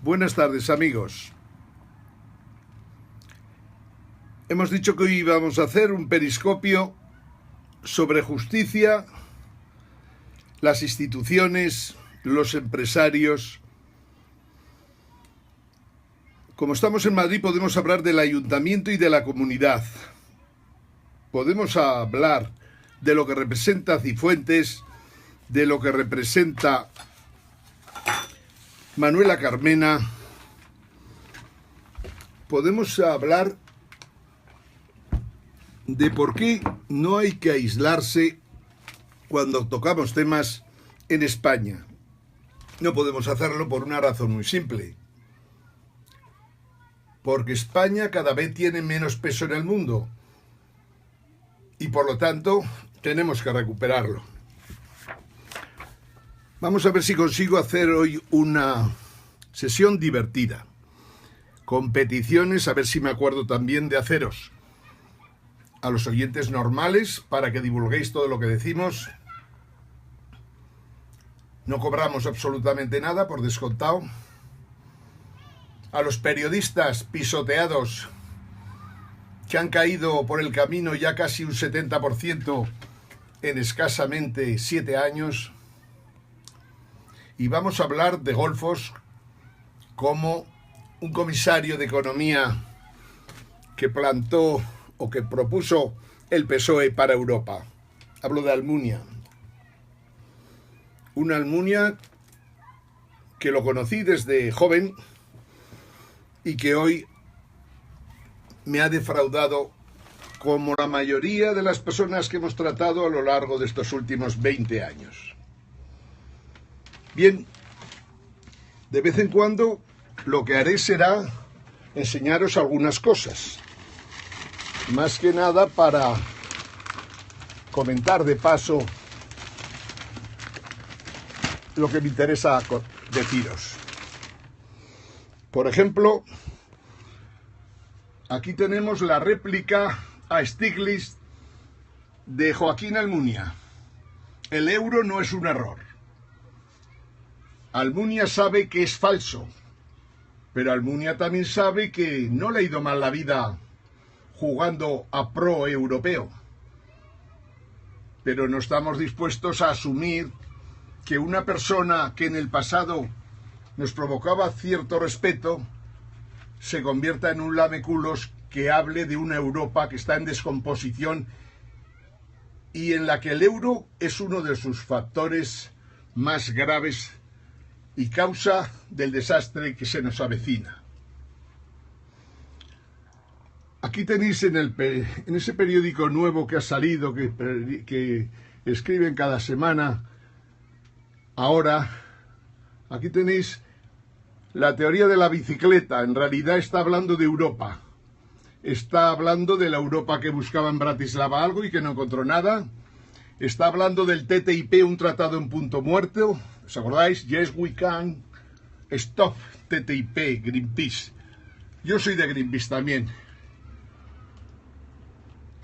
Buenas tardes, amigos. Hemos dicho que hoy íbamos a hacer un periscopio sobre justicia, las instituciones, los empresarios. Como estamos en Madrid, podemos hablar del ayuntamiento y de la comunidad. Podemos hablar de lo que representa Cifuentes, de lo que representa Manuela Carmena. Podemos hablar de por qué no hay que aislarse cuando tocamos temas en España. No podemos hacerlo por una razón muy simple. Porque España cada vez tiene menos peso en el mundo. Y por lo tanto, tenemos que recuperarlo. Vamos a ver si consigo hacer hoy una sesión divertida. Competiciones, a ver si me acuerdo también de haceros a los oyentes normales para que divulguéis todo lo que decimos. No cobramos absolutamente nada, por descontado. A los periodistas pisoteados que han caído por el camino ya casi un 70% en escasamente 7 años. Y vamos a hablar de golfos como un comisario de Economía que plantó o que propuso el PSOE para Europa. Hablo de Almunia. Una Almunia que lo conocí desde joven y que hoy me ha defraudado como la mayoría de las personas que hemos tratado a lo largo de estos últimos 20 años. Bien, de vez en cuando lo que haré será enseñaros algunas cosas. Más que nada para comentar de paso lo que me interesa deciros. Por ejemplo, aquí tenemos la réplica a Stiglitz de Joaquín Almunia. El euro no es un error. Almunia sabe que es falso, pero Almunia también sabe que no le ha ido mal la vida jugando a pro-europeo. Pero no estamos dispuestos a asumir que una persona que en el pasado nos provocaba cierto respeto se convierta en un lameculos que hable de una Europa que está en descomposición y en la que el euro es uno de sus factores más graves y causa del desastre que se nos avecina. Aquí tenéis en ese periódico nuevo que ha salido, que escriben cada semana, ahora, aquí tenéis la teoría de la bicicleta. En realidad está hablando de Europa. Está hablando de la Europa que buscaba en Bratislava algo y que no encontró nada. Está hablando del TTIP, un tratado en punto muerto. ¿Os acordáis? Yes, we can stop TTIP, Greenpeace. Yo soy de Greenpeace también.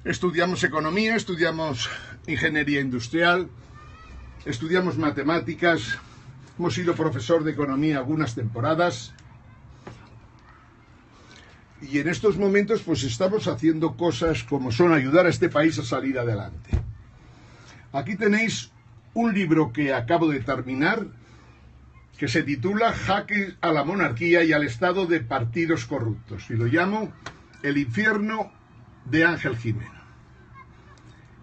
Estudiamos economía, estudiamos ingeniería industrial, estudiamos matemáticas, hemos sido profesor de economía algunas temporadas. Y en estos momentos pues estamos haciendo cosas como son ayudar a este país a salir adelante. Aquí tenéis un libro que acabo de terminar, que se titula Jaque a la monarquía y al estado de partidos corruptos. Y lo llamo El infierno de Ángel Gimeno.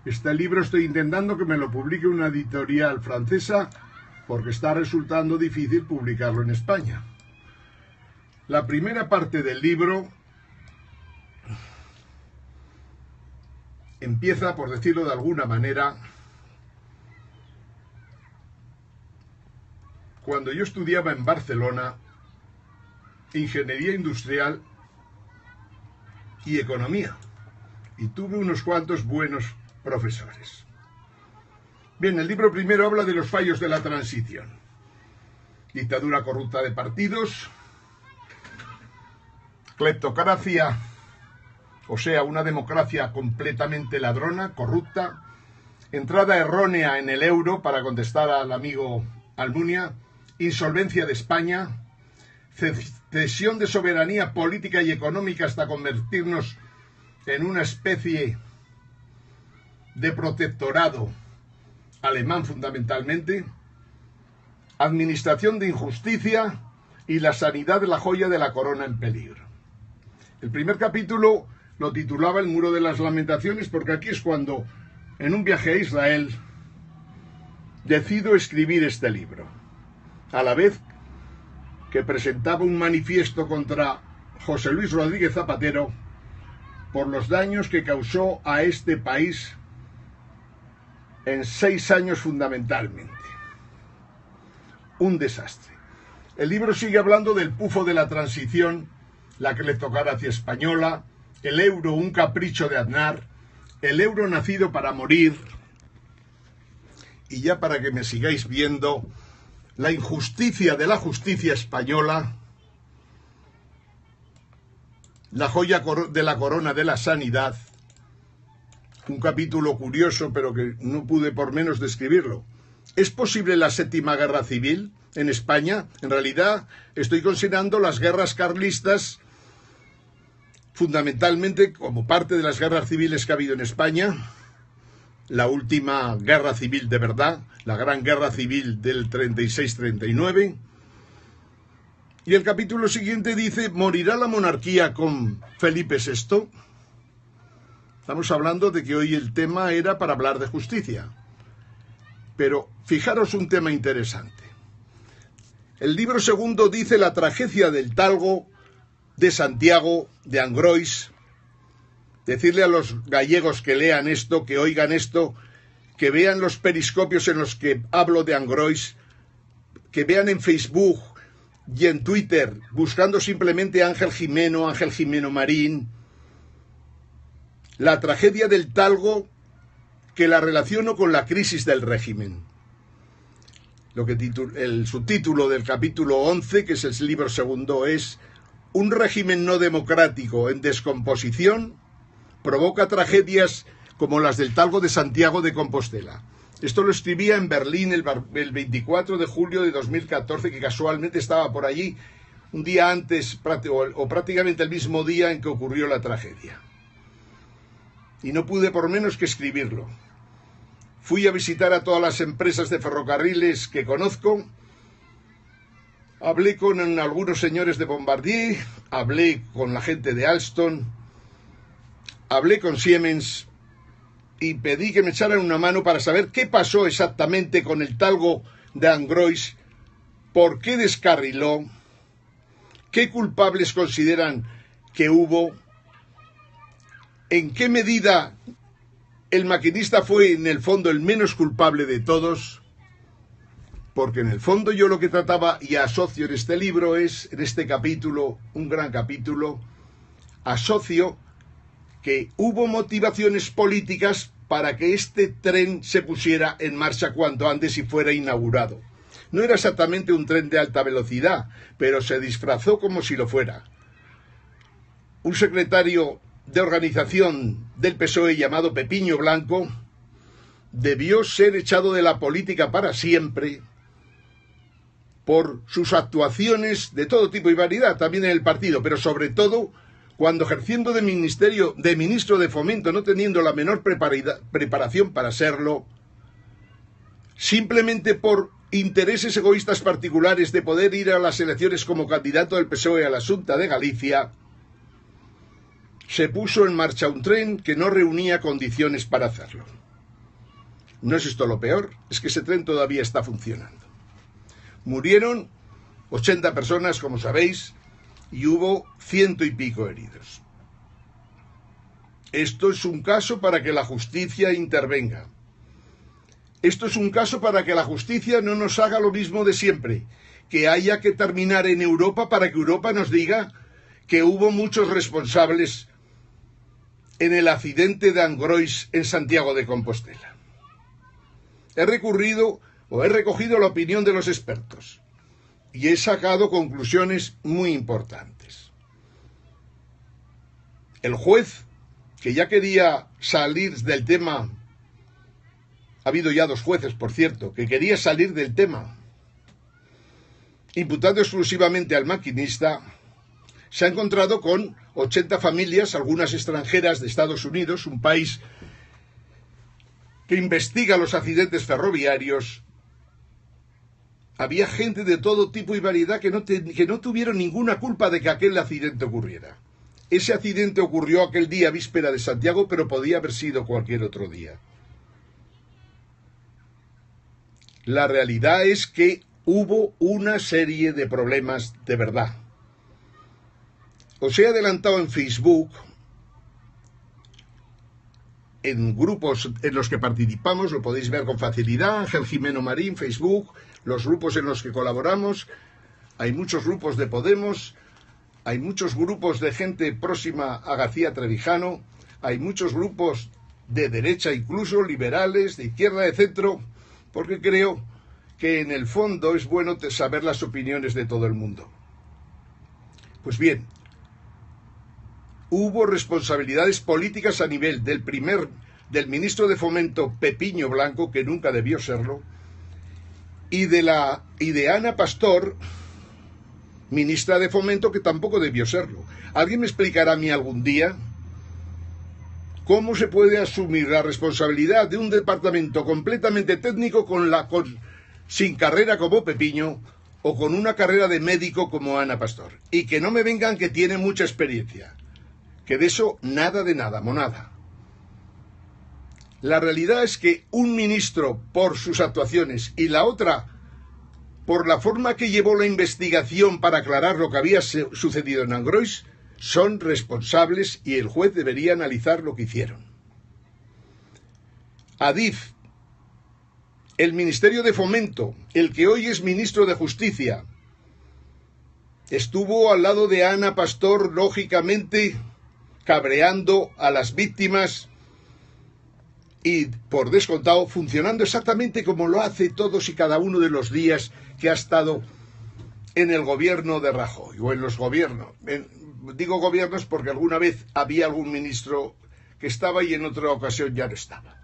Este libro estoy intentando que me lo publique una editorial francesa porque está resultando difícil publicarlo en España. La primera parte del libro empieza, por decirlo de alguna manera, cuando yo estudiaba en Barcelona ingeniería industrial y economía, y tuve unos cuantos buenos profesores. Bien, el libro primero habla de los fallos de la transición. Dictadura corrupta de partidos, cleptocracia, o sea, una democracia completamente ladrona, corrupta, entrada errónea en el euro, para contestar al amigo Almunia, insolvencia de España, cesión de soberanía política y económica hasta convertirnos en una especie de protectorado alemán fundamentalmente, administración de injusticia y la sanidad de la joya de la corona en peligro. El primer capítulo lo titulaba El muro de las lamentaciones, porque aquí es cuando, en un viaje a Israel, decido escribir este libro, a la vez que presentaba un manifiesto contra José Luis Rodríguez Zapatero por los daños que causó a este país en 6 años fundamentalmente. Un desastre. El libro sigue hablando del pufo de la transición, la cleptocracia española, el euro, un capricho de Aznar, el euro nacido para morir, y ya para que me sigáis viendo, la injusticia de la justicia española, la joya de la corona de la sanidad, un capítulo curioso, pero que no pude por menos describirlo. ¿Es posible la séptima guerra civil en España? En realidad estoy considerando las guerras carlistas fundamentalmente como parte de las guerras civiles que ha habido en España. La última guerra civil de verdad, la gran guerra civil del 36-39. Y el capítulo siguiente dice, ¿morirá la monarquía con Felipe VI? Estamos hablando de que hoy el tema era para hablar de justicia. Pero fijaros un tema interesante. El libro segundo dice la tragedia del talgo de Santiago de Angrois. Decirle a los gallegos que lean esto, que oigan esto, que vean los periscopios en los que hablo de Angrois, que vean en Facebook y en Twitter, buscando simplemente Ángel Jimeno Marín, la tragedia del talgo, que la relaciono con la crisis del régimen. El subtítulo del capítulo 11, que es el libro segundo, es un régimen no democrático en descomposición provoca tragedias como las del talgo de Santiago de Compostela. Esto lo escribía en Berlín el 24 de julio de 2014, que casualmente estaba por allí un día antes o prácticamente el mismo día en que ocurrió la tragedia. Y no pude por menos que escribirlo. Fui a visitar a todas las empresas de ferrocarriles que conozco, hablé con algunos señores de Bombardier, hablé con la gente de Alstom, hablé con Siemens y pedí que me echaran una mano para saber qué pasó exactamente con el talgo de Angrois, por qué descarriló, qué culpables consideran que hubo, en qué medida el maquinista fue en el fondo el menos culpable de todos, porque en el fondo yo lo que trataba y asocio en este libro es, en este capítulo, un gran capítulo, asocio que hubo motivaciones políticas para que este tren se pusiera en marcha cuanto antes y fuera inaugurado. No era exactamente un tren de alta velocidad, pero se disfrazó como si lo fuera. Un secretario de organización del PSOE llamado Pepiño Blanco debió ser echado de la política para siempre por sus actuaciones de todo tipo y variedad, también en el partido, pero sobre todo cuando ejerciendo de ministro de Fomento, no teniendo la menor preparación para serlo, simplemente por intereses egoístas particulares de poder ir a las elecciones como candidato del PSOE a la Xunta de Galicia, se puso en marcha un tren que no reunía condiciones para hacerlo. ¿No es esto lo peor? Es que ese tren todavía está funcionando. Murieron 80 personas, como sabéis, y hubo 100 y pico heridos. Esto es un caso para que la justicia intervenga. Esto es un caso para que la justicia no nos haga lo mismo de siempre, que haya que terminar en Europa para que Europa nos diga que hubo muchos responsables en el accidente de Angrois en Santiago de Compostela. He recogido la opinión de los expertos y he sacado conclusiones muy importantes. El juez, que ya quería salir del tema, ha habido ya 2 jueces, por cierto, que quería salir del tema, imputando exclusivamente al maquinista, se ha encontrado con 80 familias, algunas extranjeras de Estados Unidos, un país que investiga los accidentes ferroviarios. Había gente de todo tipo y variedad que no tuvieron ninguna culpa de que aquel accidente ocurriera. Ese accidente ocurrió aquel día, víspera de Santiago, pero podía haber sido cualquier otro día. La realidad es que hubo una serie de problemas de verdad. Os he adelantado en Facebook, en grupos en los que participamos, lo podéis ver con facilidad, Ángel Jimeno Marín, Facebook, los grupos en los que colaboramos. Hay muchos grupos de Podemos, hay muchos grupos de gente próxima a García Trevijano, hay muchos grupos de derecha incluso, liberales, de izquierda, de centro, porque creo que en el fondo es bueno saber las opiniones de todo el mundo. Pues bien, hubo responsabilidades políticas a nivel del ministro de Fomento Pepiño Blanco, que nunca debió serlo, y de Ana Pastor, ministra de Fomento, que tampoco debió serlo. ¿Alguien me explicará a mí algún día cómo se puede asumir la responsabilidad de un departamento completamente técnico sin carrera como Pepiño o con una carrera de médico como Ana Pastor? Y que no me vengan que tiene mucha experiencia, que de eso nada de nada, monada. La realidad es que un ministro por sus actuaciones y la otra por la forma que llevó la investigación para aclarar lo que había sucedido en Angrois, son responsables y el juez debería analizar lo que hicieron. Adif, el Ministerio de Fomento, el que hoy es ministro de Justicia, estuvo al lado de Ana Pastor, lógicamente, cabreando a las víctimas y, por descontado, funcionando exactamente como lo hace todos y cada uno de los días que ha estado en el gobierno de Rajoy, o en los gobiernos. Digo gobiernos porque alguna vez había algún ministro que estaba y en otra ocasión ya no estaba.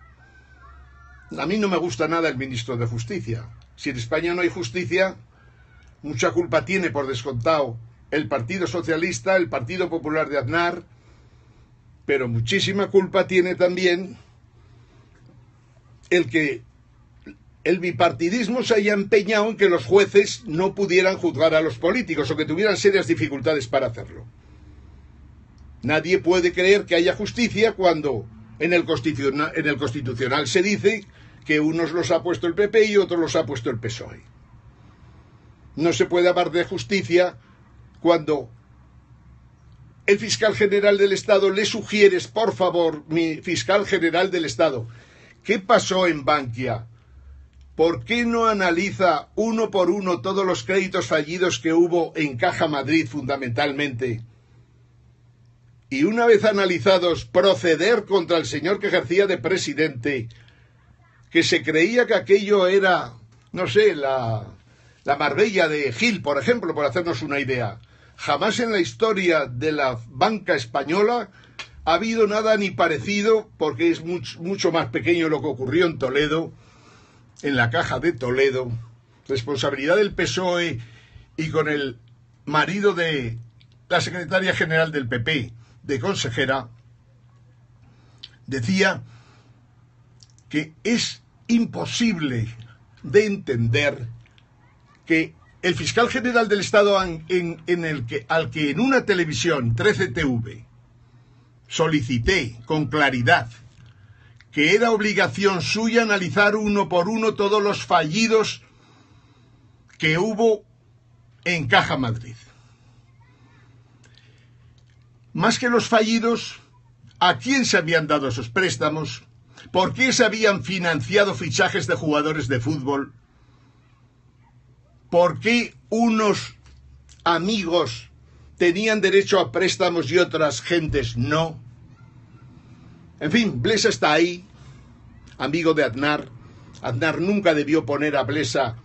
A mí no me gusta nada el ministro de Justicia. Si en España no hay justicia, mucha culpa tiene, por descontado, el Partido Socialista, el Partido Popular de Aznar, pero muchísima culpa tiene también el que el bipartidismo se haya empeñado en que los jueces no pudieran juzgar a los políticos o que tuvieran serias dificultades para hacerlo. Nadie puede creer que haya justicia cuando en el Constitucional se dice que unos los ha puesto el PP y otros los ha puesto el PSOE. No se puede hablar de justicia cuando el fiscal general del Estado le sugieres, por favor, mi fiscal general del Estado, ¿qué pasó en Bankia? ¿Por qué no analiza uno por uno todos los créditos fallidos que hubo en Caja Madrid fundamentalmente? Y una vez analizados, proceder contra el señor que ejercía de presidente, que se creía que aquello era, no sé, la Marbella de Gil, por ejemplo, por hacernos una idea. Jamás en la historia de la banca española ha habido nada ni parecido, porque es mucho más pequeño lo que ocurrió en Toledo, en la Caja de Toledo, responsabilidad del PSOE y con el marido de la secretaria general del PP, de consejera, decía que es imposible de entender que el fiscal general del Estado al que en una televisión, 13TV, solicité con claridad que era obligación suya analizar uno por uno todos los fallidos que hubo en Caja Madrid. Más que los fallidos, ¿a quién se habían dado esos préstamos? ¿Por qué se habían financiado fichajes de jugadores de fútbol? ¿Por qué unos amigos tenían derecho a préstamos y otras gentes no? En fin, Blesa está ahí, amigo de Aznar. Aznar nunca debió poner a Blesa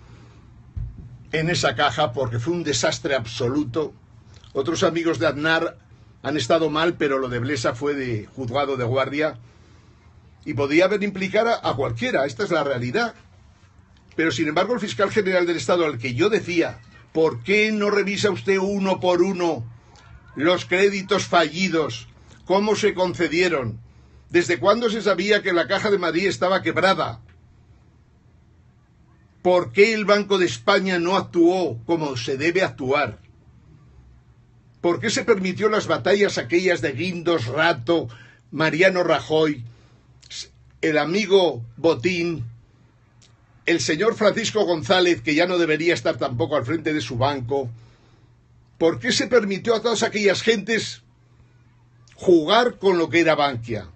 en esa caja porque fue un desastre absoluto. Otros amigos de Aznar han estado mal, pero lo de Blesa fue de juzgado de guardia y podía haber implicado a cualquiera. Esta es la realidad. Pero sin embargo el fiscal general del Estado, al que yo decía, ¿por qué no revisa usted uno por uno los créditos fallidos? ¿Cómo se concedieron? ¿Desde cuándo se sabía que la Caja de Madrid estaba quebrada? ¿Por qué el Banco de España no actuó como se debe actuar? ¿Por qué se permitió las batallas aquellas de Guindos, Rato, Mariano Rajoy, el amigo Botín, el señor Francisco González, que ya no debería estar tampoco al frente de su banco? ¿Por qué se permitió a todas aquellas gentes jugar con lo que era Bankia?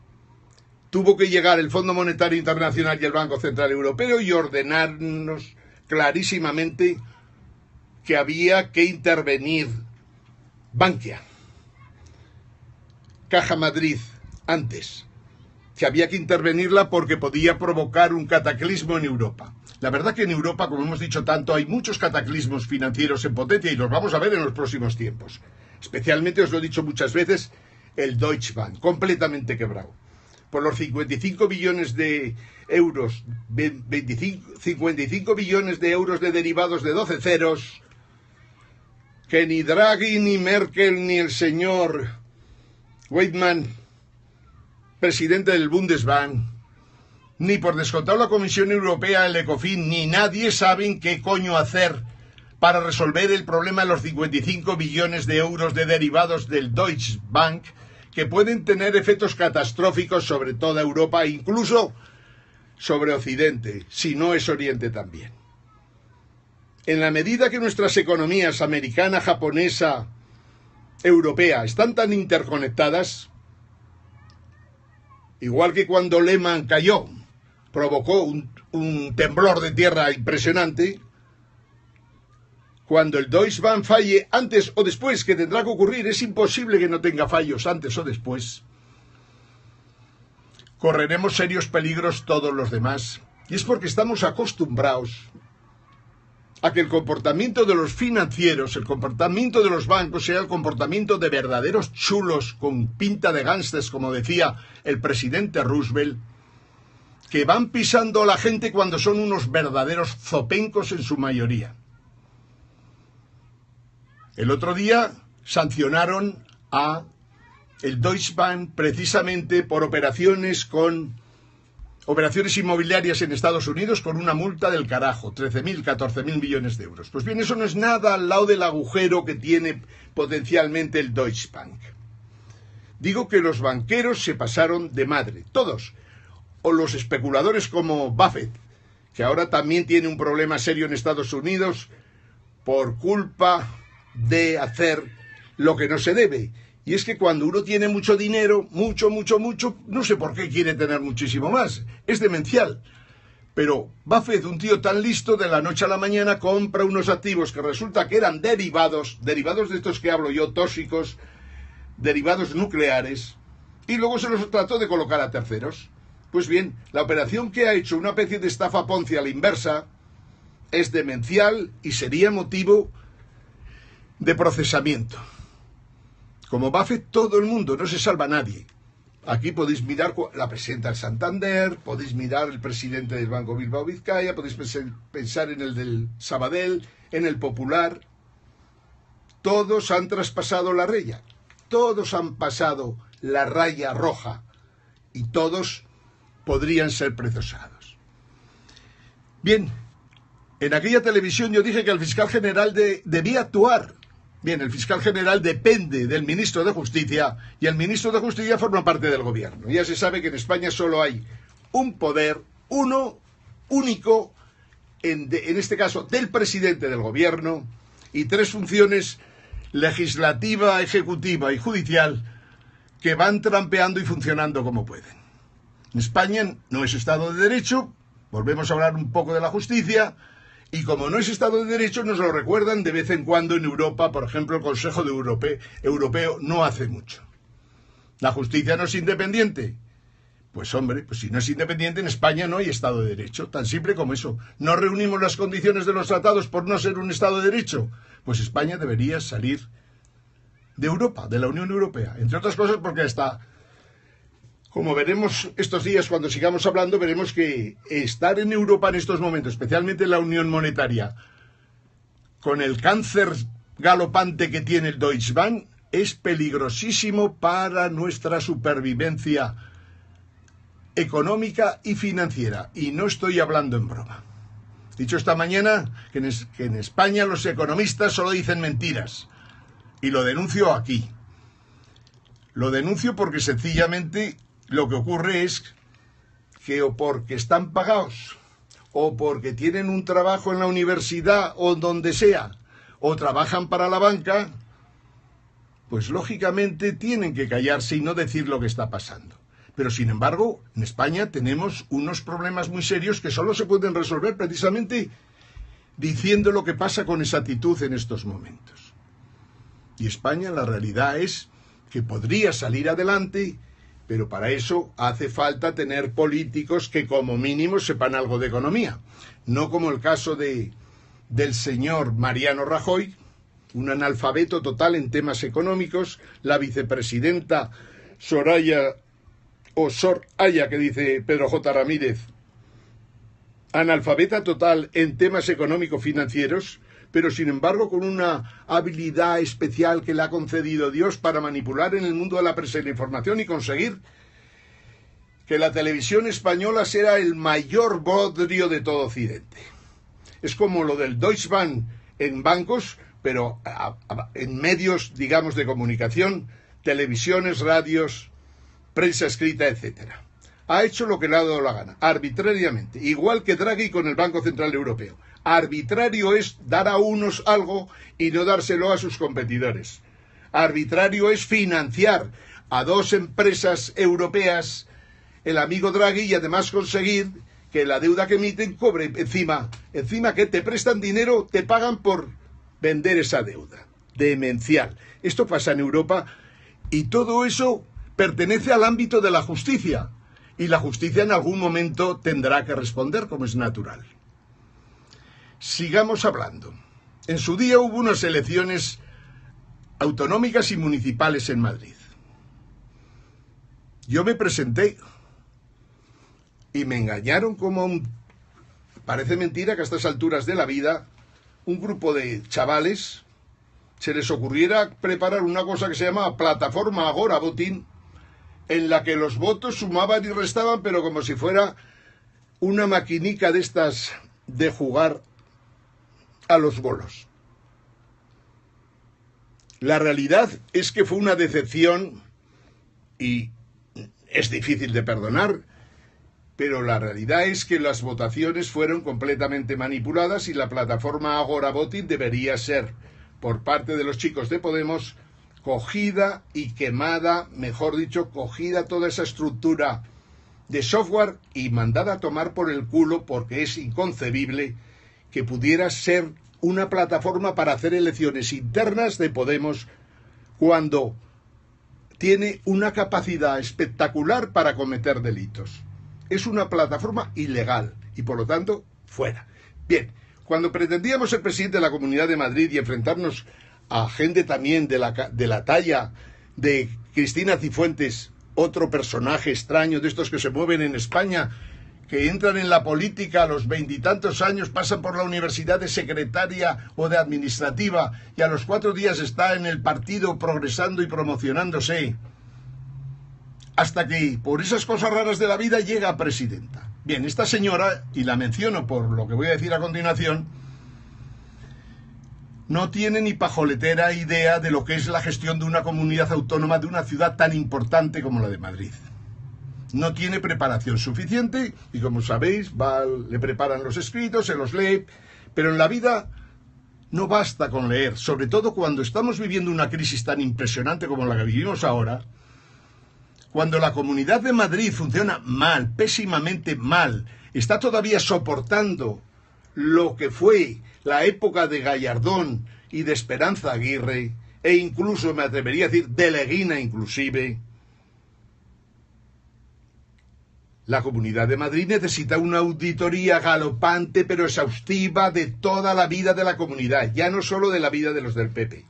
Tuvo que llegar el Fondo Monetario Internacional y el Banco Central Europeo y ordenarnos clarísimamente que había que intervenir. Bankia, Caja Madrid, antes, que había que intervenirla porque podía provocar un cataclismo en Europa. La verdad que en Europa, como hemos dicho tanto, hay muchos cataclismos financieros en potencia y los vamos a ver en los próximos tiempos. Especialmente, os lo he dicho muchas veces, el Deutsche Bank, completamente quebrado. Por los 55 billones de euros, 55 billones de euros de derivados de 12 ceros, que ni Draghi, ni Merkel, ni el señor Weidmann, presidente del Bundesbank, ni por descontado la Comisión Europea, el Ecofin, ni nadie saben qué coño hacer para resolver el problema de los 55 billones de euros de derivados del Deutsche Bank, que pueden tener efectos catastróficos sobre toda Europa e incluso sobre Occidente, si no es Oriente también. En la medida que nuestras economías americana, japonesa, europea están tan interconectadas, igual que cuando Lehman cayó, provocó un temblor de tierra impresionante, cuando el Deutsche Bank falle antes o después, que tendrá que ocurrir, es imposible que no tenga fallos antes o después, correremos serios peligros todos los demás. Y es porque estamos acostumbrados a que el comportamiento de los financieros, el comportamiento de los bancos, sea el comportamiento de verdaderos chulos con pinta de gángsters, como decía el presidente Roosevelt, que van pisando a la gente cuando son unos verdaderos zopencos en su mayoría. El otro día sancionaron a el Deutsche Bank precisamente por operaciones inmobiliarias en Estados Unidos con una multa del carajo, 13.000, 14.000 millones de euros. Pues bien, eso no es nada al lado del agujero que tiene potencialmente el Deutsche Bank. Digo que los banqueros se pasaron de madre, todos. O los especuladores como Buffett, que ahora también tiene un problema serio en Estados Unidos por culpa de hacer lo que no se debe. Y es que cuando uno tiene mucho dinero, mucho, no sé por qué quiere tener muchísimo más. Es demencial. Pero Buffett, un tío tan listo, de la noche a la mañana compra unos activos que resulta que eran derivados de estos que hablo yo, tóxicos, derivados nucleares, y luego se los trató de colocar a terceros. Pues bien, la operación que ha hecho, una especie de estafa Ponzi a la inversa, es demencial y sería motivo de procesamiento. Como Buffett, todo el mundo, no se salva nadie. Aquí podéis mirar la presidenta del Santander, podéis mirar el presidente del Banco Bilbao Vizcaya, podéis pensar en el del Sabadell, en el Popular. Todos han traspasado la raya, todos han pasado la raya roja y todos podrían ser procesados. Bien, en aquella televisión yo dije que el fiscal general debía actuar. Bien, el fiscal general depende del ministro de Justicia y el ministro de Justicia forma parte del gobierno. Ya se sabe que en España solo hay un poder, uno único, en este caso del presidente del gobierno, y tres funciones: legislativa, ejecutiva y judicial, que van trampeando y funcionando como pueden. En España no es Estado de Derecho, volvemos a hablar un poco de la justicia. Y como no es Estado de Derecho, nos lo recuerdan de vez en cuando en Europa. Por ejemplo, el Consejo Europeo no hace mucho. ¿La justicia no es independiente? Pues hombre, pues si no es independiente, en España no hay Estado de Derecho. Tan simple como eso. ¿No reunimos las condiciones de los tratados por no ser un Estado de Derecho? Pues España debería salir de Europa, de la Unión Europea. Entre otras cosas porque hasta, como veremos estos días cuando sigamos hablando, veremos que estar en Europa en estos momentos, especialmente en la Unión Monetaria, con el cáncer galopante que tiene el Deutsche Bank, es peligrosísimo para nuestra supervivencia económica y financiera. Y no estoy hablando en broma. He dicho esta mañana que en España los economistas solo dicen mentiras. Y lo denuncio aquí. Lo denuncio porque sencillamente lo que ocurre es que o porque están pagados, o porque tienen un trabajo en la universidad o donde sea, o trabajan para la banca, pues lógicamente tienen que callarse y no decir lo que está pasando. Pero sin embargo, en España tenemos unos problemas muy serios que solo se pueden resolver precisamente diciendo lo que pasa con exactitud en estos momentos. Y España, la realidad es que podría salir adelante, pero para eso hace falta tener políticos que como mínimo sepan algo de economía. No como el caso del señor Mariano Rajoy, un analfabeto total en temas económicos, la vicepresidenta Soraya, que dice Pedro J. Ramírez, analfabeta total en temas económico-financieros, pero sin embargo con una habilidad especial que le ha concedido Dios para manipular en el mundo de la prensa y la información y conseguir que la televisión española sea el mayor bodrio de todo Occidente. Es como lo del Deutsche Bank en bancos, pero en medios, digamos, de comunicación, televisiones, radios, prensa escrita, etcétera. Ha hecho lo que le ha dado la gana, arbitrariamente, igual que Draghi con el Banco Central Europeo. Arbitrario es dar a unos algo y no dárselo a sus competidores. Arbitrario es financiar a dos empresas europeas, el amigo Draghi, y además conseguir que la deuda que emiten cobre encima que te prestan dinero, te pagan por vender esa deuda. Demencial. Esto pasa en Europa y todo eso pertenece al ámbito de la justicia. Y la justicia en algún momento tendrá que responder, como es natural. Sigamos hablando. En su día hubo unas elecciones autonómicas y municipales en Madrid. Yo me presenté y me engañaron como parece mentira que a estas alturas de la vida un grupo de chavales se les ocurriera preparar una cosa que se llama plataforma Agora Voting, en la que los votos sumaban y restaban, pero como si fuera una maquinica de estas de jugar a los bolos. La realidad es que fue una decepción y es difícil de perdonar, pero la realidad es que las votaciones fueron completamente manipuladas y la plataforma Agora Voting debería ser, por parte de los chicos de Podemos, cogida y quemada, mejor dicho, cogida toda esa estructura de software y mandada a tomar por el culo, porque es inconcebible que pudiera ser una plataforma para hacer elecciones internas de Podemos cuando tiene una capacidad espectacular para cometer delitos. Es una plataforma ilegal y por lo tanto fuera. Bien, cuando pretendíamos ser presidente de la Comunidad de Madrid y enfrentarnos a gente también de la talla de Cristina Cifuentes, otro personaje extraño de estos que se mueven en España, que entran en la política a los 20 y tantos años, pasan por la universidad de secretaria o de administrativa y a los 4 días está en el partido progresando y promocionándose, hasta que por esas cosas raras de la vida llega a presidenta. Bien, esta señora, y la menciono por lo que voy a decir a continuación, no tiene ni pajoletera idea de lo que es la gestión de una comunidad autónoma de una ciudad tan importante como la de Madrid. No tiene preparación suficiente y, como sabéis, le preparan los escritos, se los lee, pero en la vida no basta con leer, sobre todo cuando estamos viviendo una crisis tan impresionante como la que vivimos ahora, cuando la Comunidad de Madrid funciona mal, pésimamente mal, está todavía soportando lo que fue la época de Gallardón y de Esperanza Aguirre, e incluso me atrevería a decir de Leguina inclusive. La Comunidad de Madrid necesita una auditoría galopante pero exhaustiva de toda la vida de la comunidad, ya no solo de la vida de los del PP.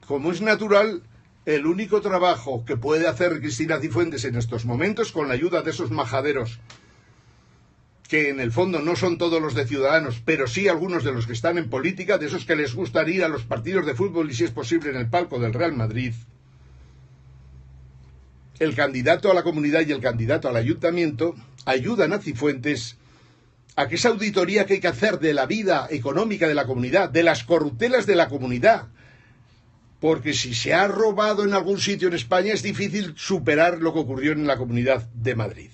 Como es natural, el único trabajo que puede hacer Cristina Cifuentes en estos momentos, con la ayuda de esos majaderos que en el fondo no son todos los de Ciudadanos, pero sí algunos de los que están en política, de esos que les gusta ir a los partidos de fútbol y si es posible en el palco del Real Madrid, el candidato a la comunidad y el candidato al ayuntamiento ayudan a Cifuentes a que esa auditoría que hay que hacer de la vida económica de la comunidad, de las corruptelas de la comunidad, porque si se ha robado en algún sitio en España es difícil superar lo que ocurrió en la Comunidad de Madrid.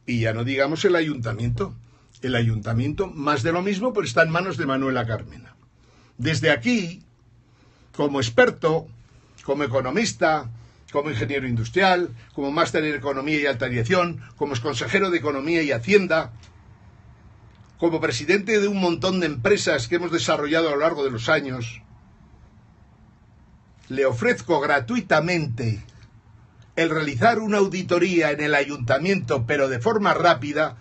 Y ya no digamos el ayuntamiento. El ayuntamiento, más de lo mismo, pero está en manos de Manuela Carmena. Desde aquí, como experto, como economista, como ingeniero industrial, como máster en Economía y Alta Dirección, como exconsejero de Economía y Hacienda, como presidente de un montón de empresas que hemos desarrollado a lo largo de los años, le ofrezco gratuitamente el realizar una auditoría en el ayuntamiento, pero de forma rápida,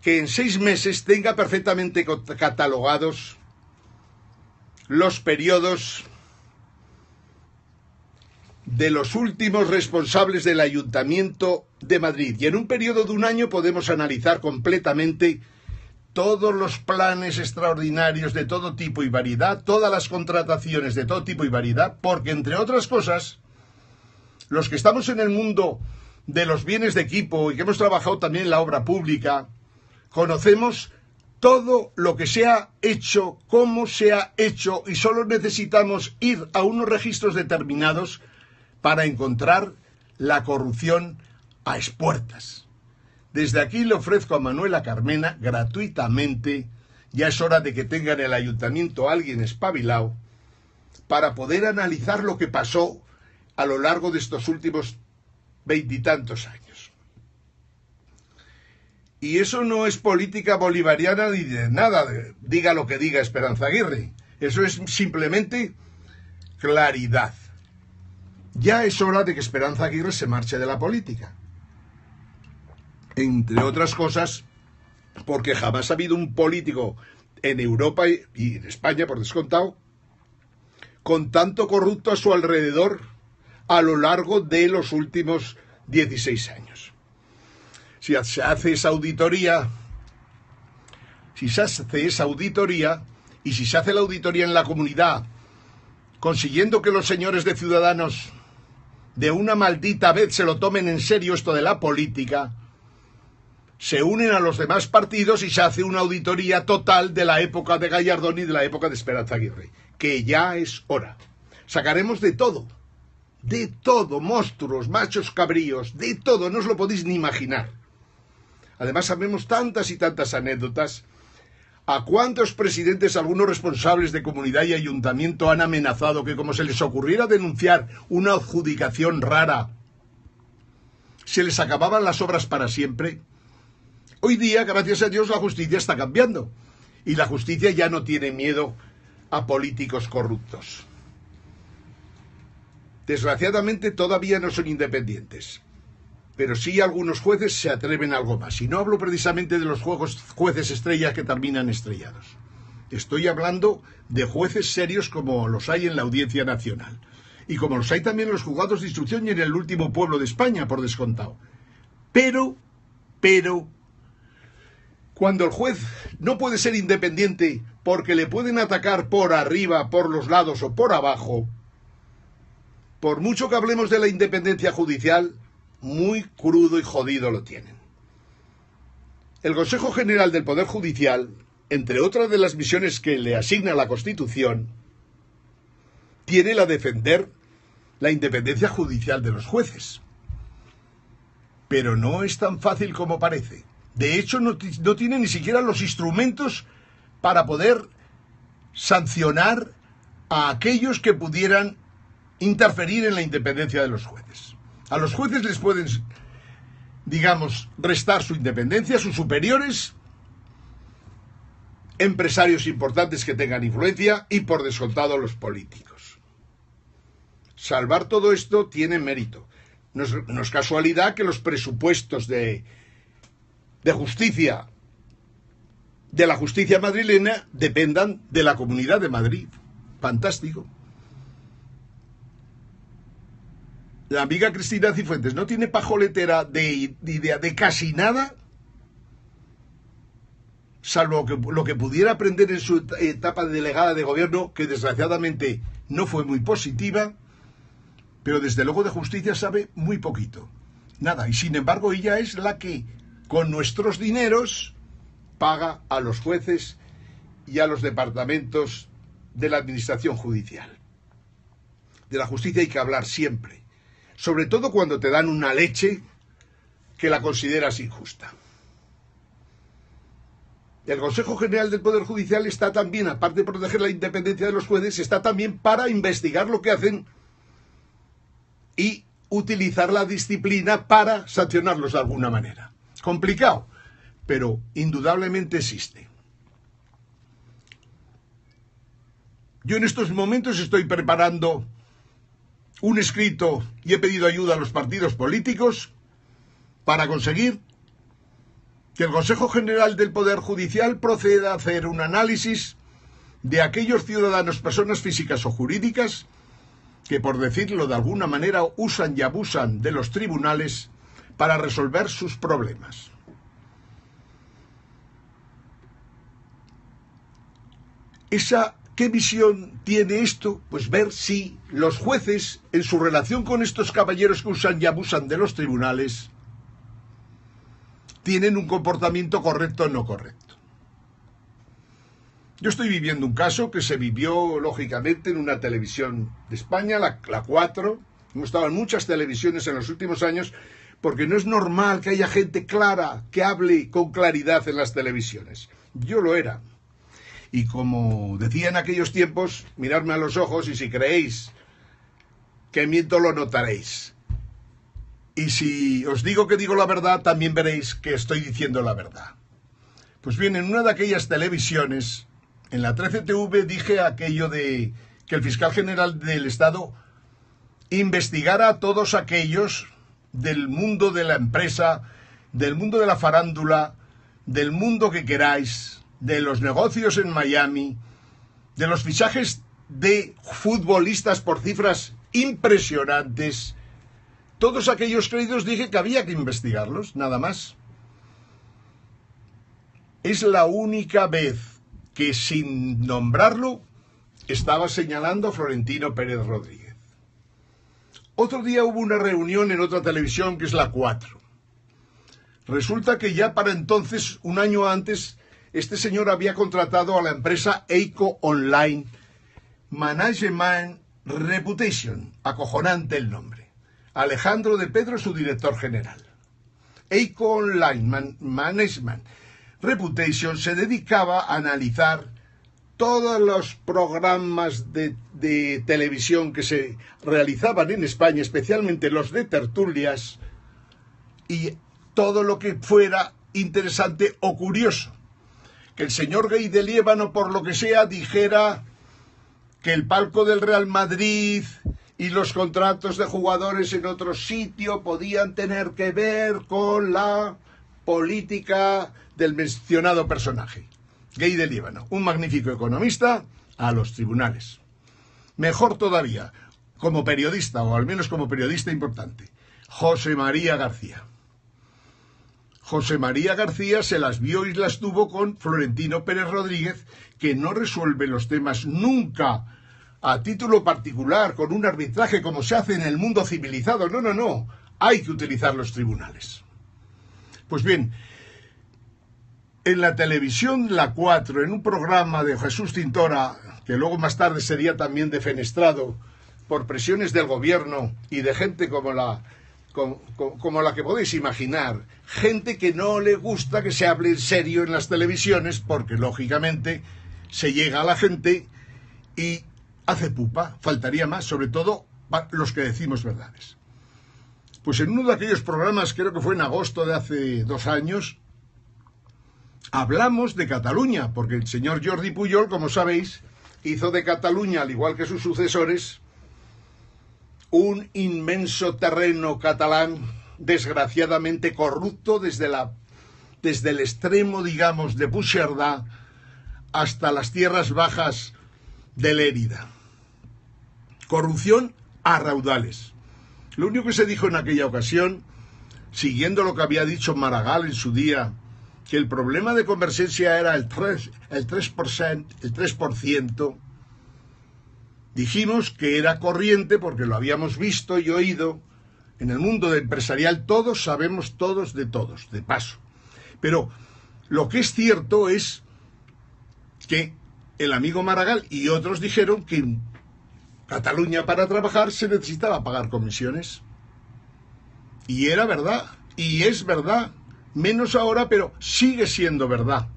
que en 6 meses tenga perfectamente catalogados los periodos de los últimos responsables del Ayuntamiento de Madrid. Y en un periodo de 1 año podemos analizar completamente todos los planes extraordinarios de todo tipo y variedad, todas las contrataciones de todo tipo y variedad, porque entre otras cosas, los que estamos en el mundo de los bienes de equipo y que hemos trabajado también en la obra pública, conocemos todo lo que se ha hecho, cómo se ha hecho, y solo necesitamos ir a unos registros determinados para encontrar la corrupción a expuertas. Desde aquí le ofrezco a Manuela Carmena gratuitamente, ya es hora de que tenga en el ayuntamiento a alguien espabilado, para poder analizar lo que pasó a lo largo de estos últimos 20 y tantos años. Y eso no es política bolivariana ni de nada, diga lo que diga Esperanza Aguirre. Eso es simplemente claridad. Ya es hora de que Esperanza Aguirre se marche de la política. Entre otras cosas, porque jamás ha habido un político en Europa y en España, por descontado, con tanto corrupto a su alrededor a lo largo de los últimos 16 años. Si se hace esa auditoría, y si se hace la auditoría en la comunidad, consiguiendo que los señores de Ciudadanos de una maldita vez se lo tomen en serio esto de la política, se unen a los demás partidos y se hace una auditoría total de la época de Gallardón y de la época de Esperanza Aguirre, que ya es hora. Sacaremos de todo, monstruos, machos cabríos, de todo, no os lo podéis ni imaginar. Además sabemos tantas y tantas anécdotas. ¿A cuántos presidentes, algunos responsables de comunidad y ayuntamiento han amenazado que como se les ocurriera denunciar una adjudicación rara, se les acababan las obras para siempre? Hoy día, gracias a Dios, la justicia está cambiando y la justicia ya no tiene miedo a políticos corruptos. Desgraciadamente todavía no son independientes, pero sí algunos jueces se atreven a algo más. Y no hablo precisamente de los jueces estrellas que terminan estrellados. Estoy hablando de jueces serios como los hay en la Audiencia Nacional y como los hay también en los juzgados de instrucción y en el último pueblo de España, por descontado. Pero, cuando el juez no puede ser independiente porque le pueden atacar por arriba, por los lados o por abajo, por mucho que hablemos de la independencia judicial, muy crudo y jodido lo tienen. El Consejo General del Poder Judicial, entre otras de las misiones que le asigna la Constitución, tiene la de defender la independencia judicial de los jueces. Pero no es tan fácil como parece. De hecho, no tiene ni siquiera los instrumentos para poder sancionar a aquellos que pudieran interferir en la independencia de los jueces. A los jueces les pueden, digamos, restar su independencia, sus superiores, empresarios importantes que tengan influencia y, por descontado, los políticos. Salvar todo esto tiene mérito. No es casualidad que los presupuestos de justicia, de la justicia madrileña, dependan de la Comunidad de Madrid. Fantástico. La amiga Cristina Cifuentes no tiene pajoletera de idea de casi nada, salvo lo que pudiera aprender en su etapa de delegada de gobierno, que desgraciadamente no fue muy positiva, pero desde luego de justicia sabe muy poquito. Nada, y sin embargo ella es la que, con nuestros dineros, paga a los jueces y a los departamentos de la administración judicial. De la justicia hay que hablar siempre, sobre todo cuando te dan una leche que la consideras injusta. El Consejo General del Poder Judicial está también, aparte de proteger la independencia de los jueces, está también para investigar lo que hacen y utilizar la disciplina para sancionarlos de alguna manera. Complicado, pero indudablemente existe. Yo en estos momentos estoy preparando un escrito y he pedido ayuda a los partidos políticos para conseguir que el Consejo General del Poder Judicial proceda a hacer un análisis de aquellos ciudadanos, personas físicas o jurídicas, que por decirlo de alguna manera usan y abusan de los tribunales para resolver sus problemas. ¿Qué visión tiene esto? Pues ver si los jueces, en su relación con estos caballeros que usan y abusan de los tribunales, tienen un comportamiento correcto o no correcto. Yo estoy viviendo un caso que se vivió, lógicamente, en una televisión de España, la 4. Hemos estado en muchas televisiones en los últimos años, porque no es normal que haya gente clara, que hable con claridad en las televisiones. Yo lo era. Y como decía en aquellos tiempos, miradme a los ojos y si creéis que miento lo notaréis. Y si os digo que digo la verdad, también veréis que estoy diciendo la verdad. Pues bien, en una de aquellas televisiones, en la 13TV, dije aquello de que el fiscal general del Estado investigara a todos aquellos del mundo de la empresa, del mundo de la farándula, del mundo que queráis, de los negocios en Miami, de los fichajes de futbolistas por cifras impresionantes. Todos aquellos créditos dije que había que investigarlos, nada más. Es la única vez que sin nombrarlo estaba señalando a Florentino Pérez Rodríguez. Otro día hubo una reunión en otra televisión que es la 4. Resulta que ya para entonces, un año antes, este señor había contratado a la empresa Eico Online Management Reputation, acojonante el nombre. Alejandro de Pedro, su director general. Eico Online Management Reputation se dedicaba a analizar todos los programas de televisión que se realizaban en España, especialmente los de tertulias, y todo lo que fuera interesante o curioso. Que el señor Gay de Líbano, por lo que sea, dijera que el palco del Real Madrid y los contratos de jugadores en otro sitio podían tener que ver con la política del mencionado personaje. Gay de Líbano, un magnífico economista, a los tribunales. Mejor todavía, como periodista, o al menos como periodista importante, José María García. José María García se las vio y las tuvo con Florentino Pérez Rodríguez, que no resuelve los temas nunca a título particular, con un arbitraje como se hace en el mundo civilizado. No. Hay que utilizar los tribunales. Pues bien, en la televisión La 4, en un programa de Jesús Cintora, que luego más tarde sería también defenestrado por presiones del gobierno y de gente como la que podéis imaginar, gente que no le gusta que se hable en serio en las televisiones porque lógicamente se llega a la gente y hace pupa, faltaría más, sobre todo los que decimos verdades. Pues en uno de aquellos programas, creo que fue en agosto de hace 2 años, hablamos de Cataluña, porque el señor Jordi Pujol, como sabéis, hizo de Cataluña, al igual que sus sucesores, un inmenso terreno catalán, desgraciadamente corrupto desde el extremo, digamos, de Puigcerdá hasta las tierras bajas de Lérida. Corrupción a raudales. Lo único que se dijo en aquella ocasión, siguiendo lo que había dicho Maragall en su día, que el problema de Converxencia era el 3%, dijimos que era corriente porque lo habíamos visto y oído. En el mundo empresarial todos sabemos todos, de paso. Pero lo que es cierto es que el amigo Maragall y otros dijeron que en Cataluña para trabajar se necesitaba pagar comisiones. Y era verdad, y es verdad, menos ahora, pero sigue siendo verdad.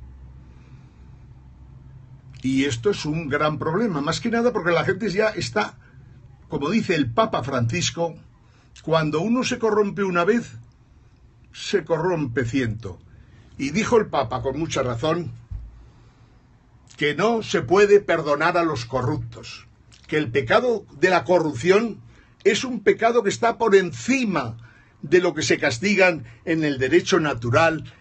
Y esto es un gran problema, más que nada porque la gente ya está, como dice el Papa Francisco, cuando uno se corrompe una vez, se corrompe 100. Y dijo el Papa con mucha razón que no se puede perdonar a los corruptos, que el pecado de la corrupción es un pecado que está por encima de lo que se castigan en el derecho natural,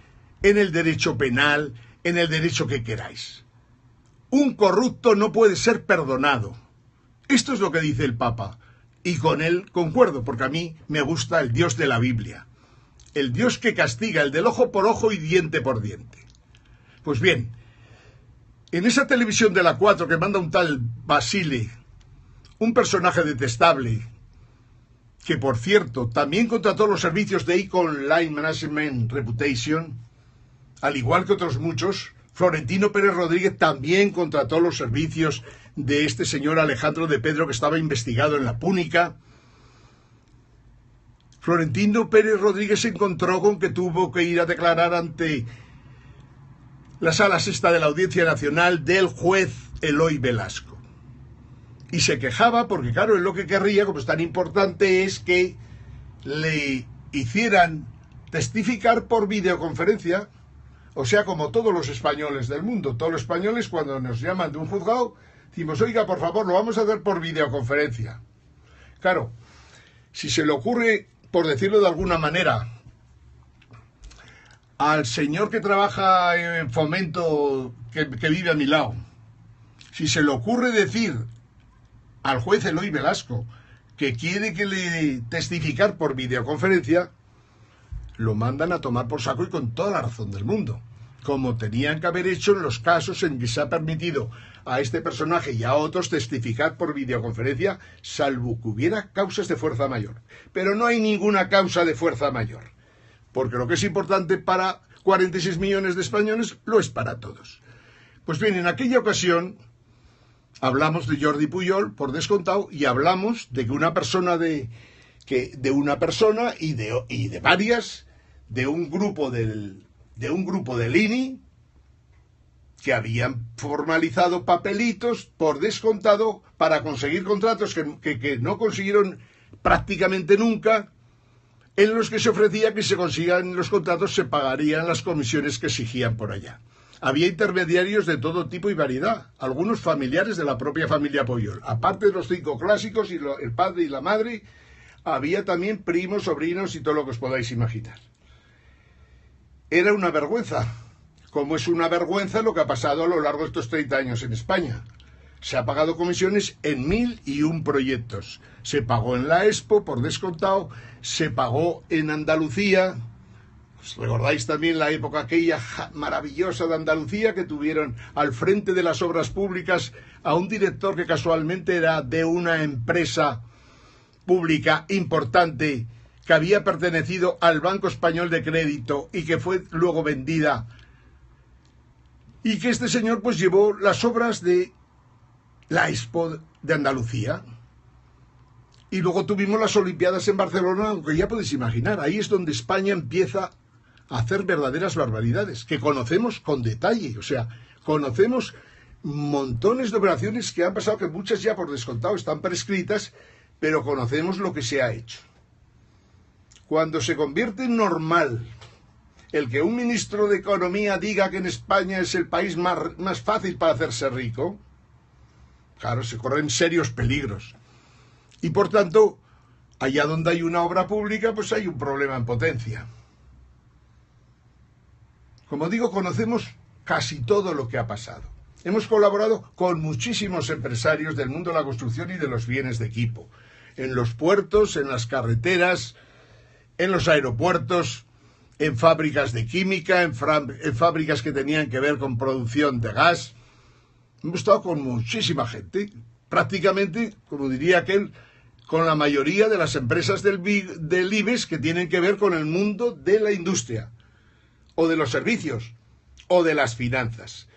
en el derecho penal, en el derecho que queráis. Un corrupto no puede ser perdonado. Esto es lo que dice el Papa. Y con él concuerdo, porque a mí me gusta el Dios de la Biblia. El Dios que castiga, el del ojo por ojo y diente por diente. Pues bien, en esa televisión de la 4 que manda un tal Basile, un personaje detestable, que por cierto también contrató los servicios de Icon Line Management Reputation, al igual que otros muchos. Florentino Pérez Rodríguez también contrató los servicios de este señor Alejandro de Pedro, que estaba investigado en la Púnica. Florentino Pérez Rodríguez se encontró con que tuvo que ir a declarar ante la Sala Sexta de la Audiencia Nacional del juez Eloy Velasco. Y se quejaba porque, claro, él lo que querría, como es tan importante, es que le hicieran testificar por videoconferencia. O sea, como todos los españoles del mundo. Todos los españoles, cuando nos llaman de un juzgado, decimos, oiga, por favor, lo vamos a hacer por videoconferencia. Claro, si se le ocurre, por decirlo de alguna manera, al señor que trabaja en Fomento, que vive a mi lado, si se le ocurre decir al juez Eloy Velasco que quiere que le testificar por videoconferencia, lo mandan a tomar por saco, y con toda la razón del mundo, como tenían que haber hecho en los casos en que se ha permitido a este personaje y a otros testificar por videoconferencia, salvo que hubiera causas de fuerza mayor. Pero no hay ninguna causa de fuerza mayor, porque lo que es importante para 46 millones de españoles lo es para todos. Pues bien, en aquella ocasión hablamos de Jordi Pujol, por descontado, y hablamos de que una persona de varias, de un grupo del INI, que habían formalizado papelitos por descontado para conseguir contratos que no consiguieron prácticamente nunca, en los que se ofrecía que si se consigan los contratos se pagarían las comisiones que exigían por allá. Había intermediarios de todo tipo y variedad, algunos familiares de la propia familia Pujol. Aparte de los 5 clásicos y el padre y la madre, había también primos, sobrinos y todo lo que os podáis imaginar. Era una vergüenza, como es una vergüenza lo que ha pasado a lo largo de estos 30 años en España. Se ha pagado comisiones en 1001 proyectos. Se pagó en la Expo, por descontado, se pagó en Andalucía. ¿Os recordáis también la época aquella maravillosa de Andalucía, que tuvieron al frente de las obras públicas a un director que casualmente era de una empresa pública importante que había pertenecido al Banco Español de Crédito y que fue luego vendida, y que este señor pues llevó las obras de la Expo de Andalucía? Y luego tuvimos las Olimpiadas en Barcelona, aunque ya podéis imaginar, ahí es donde España empieza a hacer verdaderas barbaridades, que conocemos con detalle. O sea, conocemos montones de operaciones que han pasado, que muchas ya por descontado están prescritas, pero conocemos lo que se ha hecho. Cuando se convierte en normal el que un ministro de Economía diga que en España es el país más fácil para hacerse rico, claro, se corren serios peligros. Y por tanto, allá donde hay una obra pública, pues hay un problema en potencia. Como digo, conocemos casi todo lo que ha pasado. Hemos colaborado con muchísimos empresarios del mundo de la construcción y de los bienes de equipo, en los puertos, en las carreteras, en los aeropuertos, en fábricas de química, en fábricas que tenían que ver con producción de gas. Hemos estado con muchísima gente, prácticamente, como diría aquel, con la mayoría de las empresas del IBEX que tienen que ver con el mundo de la industria, o de los servicios, o de las finanzas.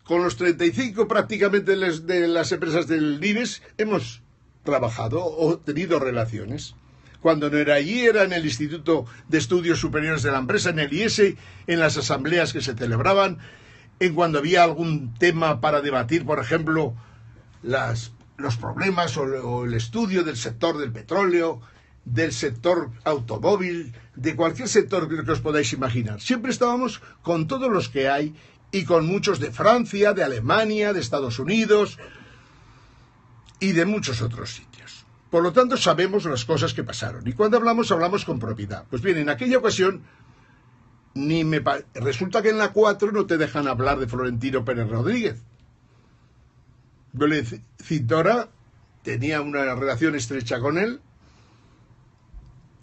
Con los 35 prácticamente de las empresas del IBEX hemos trabajado o tenido relaciones. Cuando no era allí, era en el Instituto de Estudios Superiores de la Empresa, en el IES, en las asambleas que se celebraban, en cuando había algún tema para debatir, por ejemplo, los problemas o el estudio del sector del petróleo, del sector automóvil, de cualquier sector que os podáis imaginar. Siempre estábamos con todos los que hay y con muchos de Francia, de Alemania, de Estados Unidos y de muchos otros sitios. Por lo tanto, sabemos las cosas que pasaron. Y cuando hablamos con propiedad. Pues bien, en aquella ocasión, resulta que en la 4 no te dejan hablar de Florentino Pérez Rodríguez. Cintora tenía una relación estrecha con él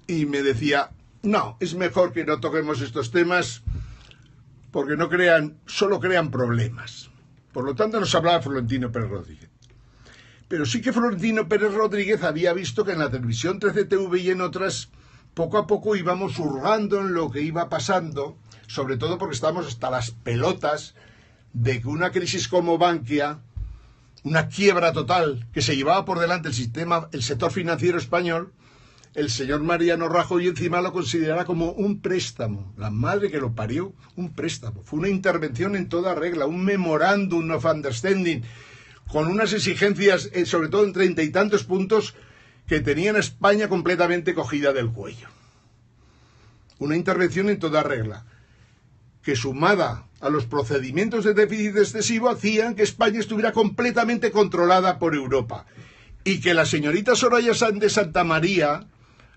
y me decía, no, es mejor que no toquemos estos temas porque solo crean problemas. Por lo tanto, nos hablaba Florentino Pérez Rodríguez. Pero sí que Florentino Pérez Rodríguez había visto que en la televisión 13TV y en otras, poco a poco íbamos hurgando en lo que iba pasando, sobre todo porque estábamos hasta las pelotas de que una crisis como Bankia, una quiebra total que se llevaba por delante el sector financiero español, el señor Mariano Rajoy encima lo considerara como un préstamo. La madre que lo parió, un préstamo. Fue una intervención en toda regla, un memorándum of understanding, con unas exigencias, sobre todo en 30 y tantos puntos, que tenían a España completamente cogida del cuello. Una intervención en toda regla, que sumada a los procedimientos de déficit excesivo hacían que España estuviera completamente controlada por Europa. Y que la señorita Soraya Sáenz de Santamaría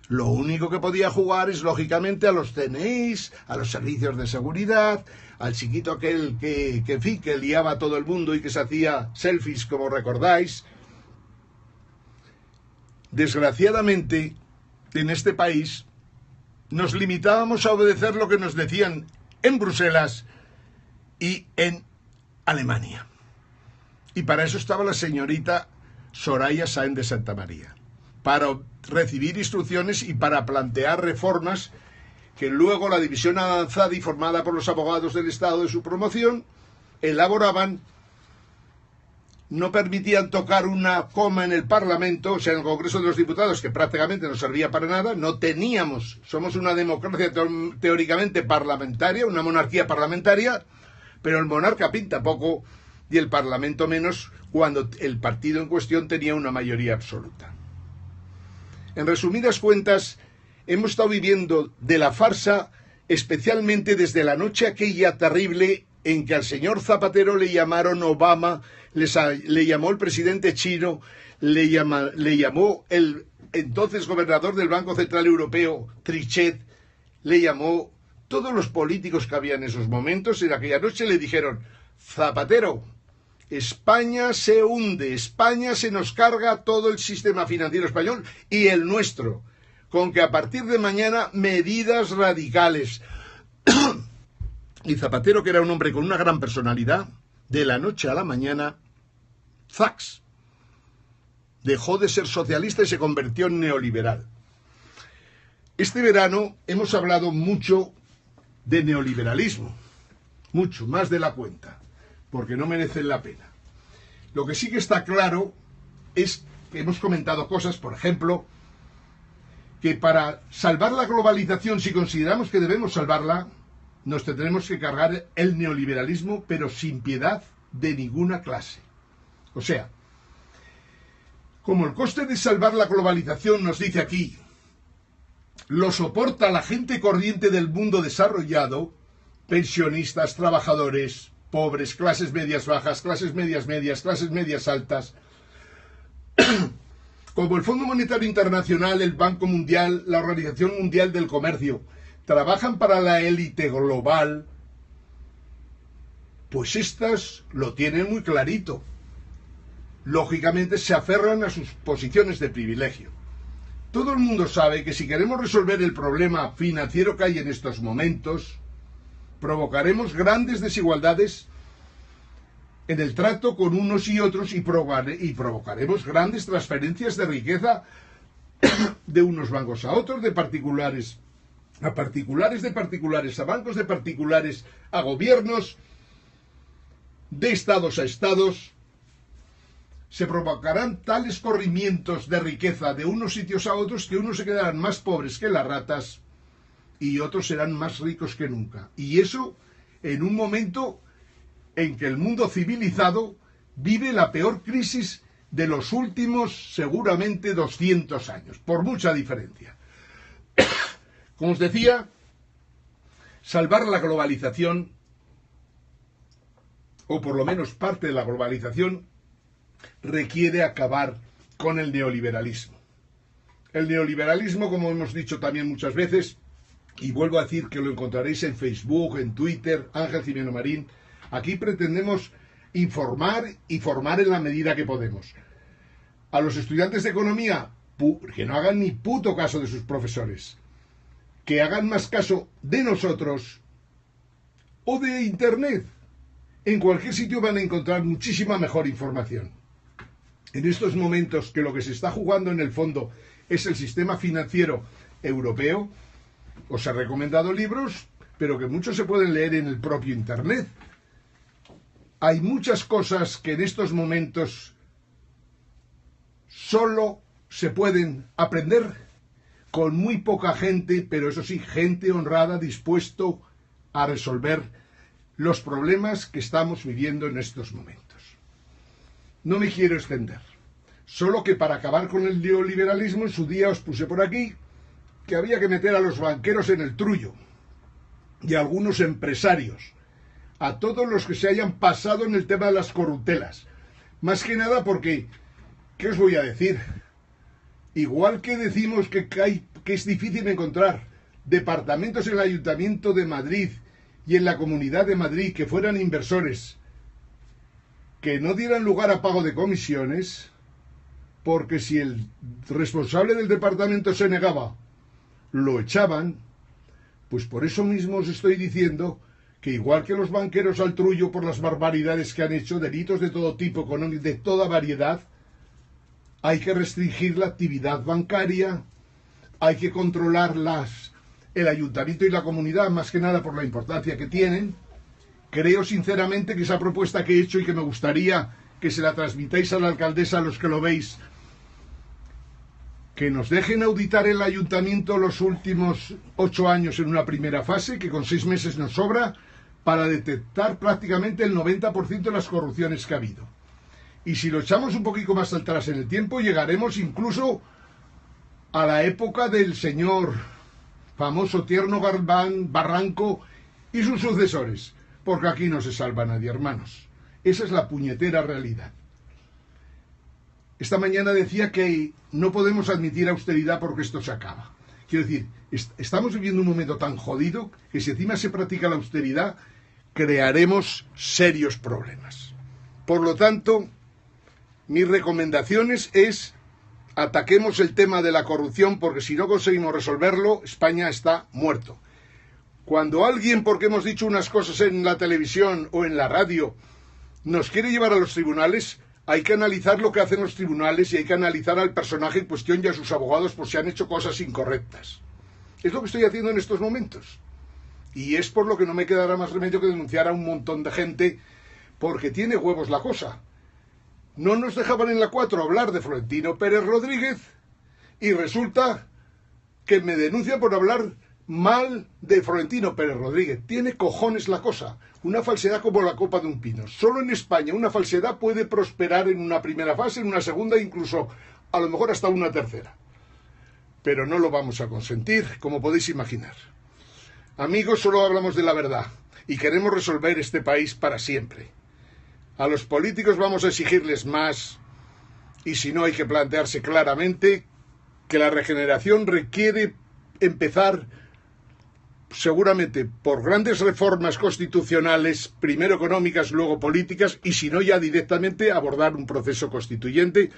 lo único que podía jugar es, lógicamente, a los CNIs, a los servicios de seguridad, al chiquito aquel que liaba a todo el mundo y que se hacía selfies, como recordáis. Desgraciadamente, en este país, nos limitábamos a obedecer lo que nos decían en Bruselas y en Alemania. Y para eso estaba la señorita Soraya Sáenz de Santamaría, para recibir instrucciones y para plantear reformas que luego la división avanzada y formada por los abogados del Estado de su promoción elaboraban. No permitían tocar una coma en el Parlamento, o sea, en el Congreso de los Diputados, que prácticamente no servía para nada. No teníamos, somos una democracia teóricamente parlamentaria, una monarquía parlamentaria, pero el monarca pinta poco y el Parlamento menos cuando el partido en cuestión tenía una mayoría absoluta. En resumidas cuentas, hemos estado viviendo de la farsa, especialmente desde la noche aquella terrible en que al señor Zapatero le llamaron Obama, le llamó el presidente chino, le llamó el entonces gobernador del Banco Central Europeo, Trichet, le llamó todos los políticos que había en esos momentos. En aquella noche le dijeron, Zapatero, España se hunde, España se nos carga todo el sistema financiero español y el nuestro, con que a partir de mañana medidas radicales. Y Zapatero, que era un hombre con una gran personalidad, de la noche a la mañana, ¡zax!, dejó de ser socialista y se convirtió en neoliberal. Este verano hemos hablado mucho de neoliberalismo, mucho, más de la cuenta, porque no merecen la pena. Lo que sí que está claro es que hemos comentado cosas, por ejemplo, que para salvar la globalización, si consideramos que debemos salvarla, nos tendremos que cargar el neoliberalismo, pero sin piedad de ninguna clase. O sea, como el coste de salvar la globalización, nos dice aquí, lo soporta la gente corriente del mundo desarrollado, pensionistas, trabajadores, pobres, clases medias bajas, clases medias medias, clases medias altas, como el Fondo Monetario Internacional, el Banco Mundial, la Organización Mundial del Comercio, trabajan para la élite global, pues estas lo tienen muy clarito. Lógicamente se aferran a sus posiciones de privilegio. Todo el mundo sabe que si queremos resolver el problema financiero que hay en estos momentos, provocaremos grandes desigualdades en el trato con unos y otros y provocaremos grandes transferencias de riqueza de unos bancos a otros, de particulares a particulares, de particulares a bancos, de particulares a gobiernos, de estados a estados. Se provocarán tales corrimientos de riqueza de unos sitios a otros que unos se quedarán más pobres que las ratas y otros serán más ricos que nunca. Y eso en un momento en que el mundo civilizado vive la peor crisis de los últimos, seguramente, 200 años, por mucha diferencia. Como os decía, salvar la globalización, o por lo menos parte de la globalización, requiere acabar con el neoliberalismo. El neoliberalismo, como hemos dicho también muchas veces, y vuelvo a decir que lo encontraréis en Facebook, en Twitter, Ángel Jimeno Marín, aquí pretendemos informar y formar en la medida que podemos. A los estudiantes de economía, que no hagan ni puto caso de sus profesores, que hagan más caso de nosotros o de Internet. En cualquier sitio van a encontrar muchísima mejor información. En estos momentos que lo que se está jugando en el fondo es el sistema financiero europeo, os he recomendado libros, pero que muchos se pueden leer en el propio Internet. Hay muchas cosas que en estos momentos solo se pueden aprender con muy poca gente, pero eso sí, gente honrada, dispuesto a resolver los problemas que estamos viviendo en estos momentos. No me quiero extender, solo que para acabar con el neoliberalismo en su día os puse por aquí que había que meter a los banqueros en el trullo y a algunos empresarios, a todos los que se hayan pasado en el tema de las corruptelas. Más que nada porque, ¿qué os voy a decir? Igual que decimos que es difícil encontrar departamentos en el Ayuntamiento de Madrid y en la Comunidad de Madrid que fueran inversores, que no dieran lugar a pago de comisiones, porque si el responsable del departamento se negaba, lo echaban. Pues por eso mismo os estoy diciendo que igual que los banqueros al trullo por las barbaridades que han hecho, delitos de todo tipo, económicos, de toda variedad, hay que restringir la actividad bancaria, hay que controlar el ayuntamiento y la comunidad, más que nada por la importancia que tienen. Creo sinceramente que esa propuesta que he hecho y que me gustaría que se la transmitáis a la alcaldesa, a los que lo veis, que nos dejen auditar el ayuntamiento los últimos 8 años en una primera fase, que con 6 meses nos sobra, para detectar prácticamente el 90% de las corrupciones que ha habido. Y si lo echamos un poquito más atrás en el tiempo, llegaremos incluso a la época del señor famoso Tierno Barranco y sus sucesores, porque aquí no se salva nadie, hermanos. Esa es la puñetera realidad. Esta mañana decía que no podemos admitir austeridad porque esto se acaba. Quiero decir, estamos viviendo un momento tan jodido que si encima se practica la austeridad, crearemos serios problemas. Por lo tanto, mis recomendaciones es ataquemos el tema de la corrupción, porque si no conseguimos resolverlo, España está muerto. Cuando alguien, porque hemos dicho unas cosas en la televisión o en la radio, nos quiere llevar a los tribunales, hay que analizar lo que hacen los tribunales y hay que analizar al personaje en cuestión y a sus abogados por si han hecho cosas incorrectas. Es lo que estoy haciendo en estos momentos. Y es por lo que no me quedará más remedio que denunciar a un montón de gente, porque tiene huevos la cosa. No nos dejaban en la 4 hablar de Florentino Pérez Rodríguez y resulta que me denuncia por hablar mal de Florentino Pérez Rodríguez. Tiene cojones la cosa. Una falsedad como la copa de un pino. Solo en España una falsedad puede prosperar en una primera fase, en una segunda, incluso a lo mejor hasta una tercera. Pero no lo vamos a consentir, como podéis imaginar. Amigos, solo hablamos de la verdad y queremos resolver este país para siempre. A los políticos vamos a exigirles más y si no hay que plantearse claramente que la regeneración requiere empezar seguramente por grandes reformas constitucionales, primero económicas, luego políticas, y si no ya directamente abordar un proceso constituyente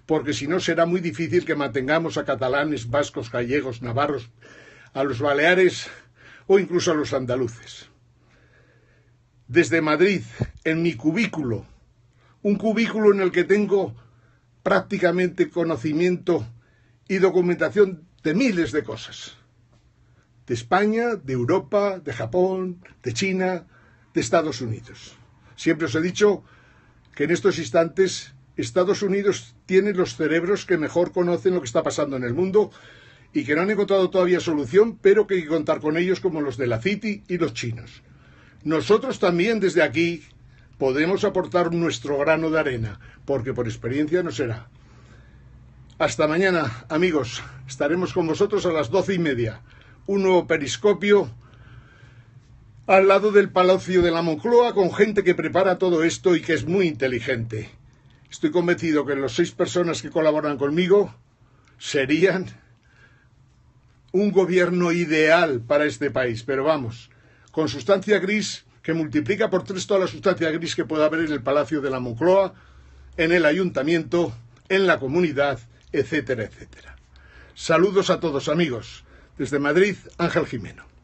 porque si no será muy difícil que mantengamos a catalanes, vascos, gallegos, navarros, a los baleares o incluso a los andaluces. Desde Madrid, en mi cubículo, un cubículo en el que tengo prácticamente conocimiento y documentación de miles de cosas. De España, de Europa, de Japón, de China, de Estados Unidos. Siempre os he dicho que en estos instantes Estados Unidos tiene los cerebros que mejor conocen lo que está pasando en el mundo y que no han encontrado todavía solución, pero que hay que contar con ellos como los de la Citi y los chinos. Nosotros también desde aquí podemos aportar nuestro grano de arena, porque por experiencia no será. Hasta mañana, amigos. Estaremos con vosotros a las 12:30. Un nuevo periscopio al lado del Palacio de la Moncloa con gente que prepara todo esto y que es muy inteligente. Estoy convencido que las 6 personas que colaboran conmigo serían un gobierno ideal para este país. Pero vamos, con sustancia gris que multiplica por 3 toda la sustancia gris que pueda haber en el Palacio de la Moncloa, en el Ayuntamiento, en la comunidad, etcétera, etcétera. Saludos a todos, amigos. Desde Madrid, Ángel Jimeno.